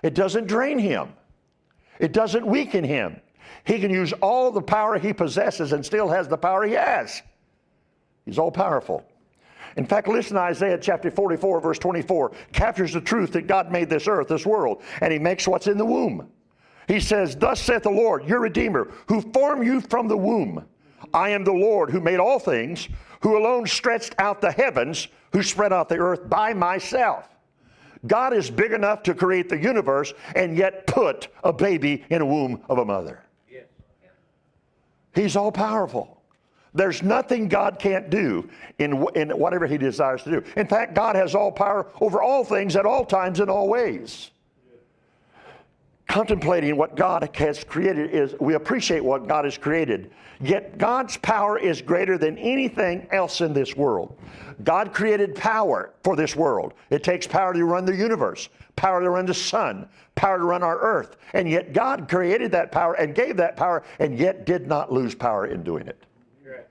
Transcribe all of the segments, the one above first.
It doesn't drain him. It doesn't weaken him. He can use all the power he possesses and still has the power he has. He's all powerful. In fact, listen to Isaiah chapter 44, verse 24. Captures the truth that God made this earth, this world, and he makes what's in the womb. He says, thus saith the Lord, your Redeemer, who formed you from the womb. I am the Lord who made all things, who alone stretched out the heavens, who spread out the earth by myself. God is big enough to create the universe and yet put a baby in a womb of a mother. Yes. He's all powerful. There's nothing God can't do in whatever he desires to do. In fact, God has all power over all things at all times in all ways. Contemplating what God has created is, we appreciate what God has created. Yet God's power is greater than anything else in this world. God created power for this world. It takes power to run the universe, power to run the sun, power to run our earth. And yet God created that power and gave that power and yet did not lose power in doing it. Right.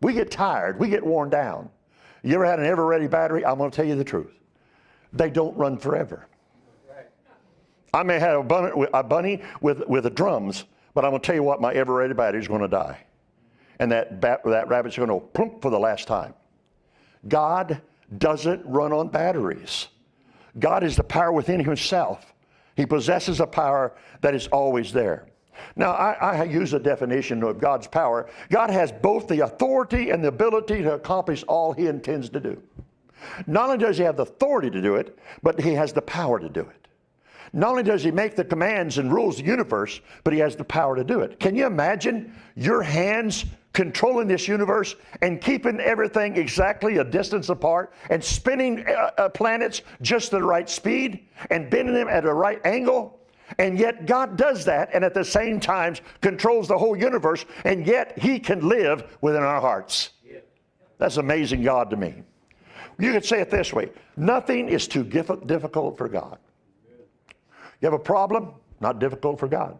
We get tired. We get worn down. You ever had an ever-ready battery? I'm going to tell you the truth. They don't run forever. I may have a bunny with the drums, but I'm going to tell you what, my ever-ready battery is going to die. And that rabbit's going to plump for the last time. God doesn't run on batteries. God is the power within himself. He possesses a power that is always there. Now, I use a definition of God's power. God has both the authority and the ability to accomplish all he intends to do. Not only does he have the authority to do it, but he has the power to do it. Not only does he make the commands and rules of the universe, but he has the power to do it. Can you imagine your hands controlling this universe and keeping everything exactly a distance apart and spinning planets just at the right speed and bending them at the right angle? And yet God does that and at the same time controls the whole universe, and yet he can live within our hearts. That's amazing God to me. You could say it this way: nothing is too difficult for God. You have a problem? Not difficult for God.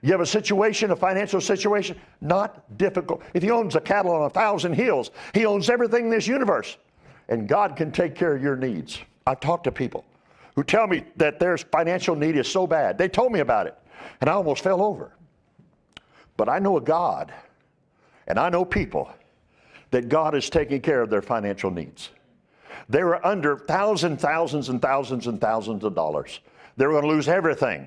You have a situation, a financial situation? Not difficult. If he owns a cattle on 1,000 hills, he owns everything in this universe. And God can take care of your needs. I've talked to people who tell me that their financial need is so bad. They told me about it, and I almost fell over. But I know a God, and I know people, that God is taking care of their financial needs. They were under thousands and thousands of dollars. They were going to lose everything.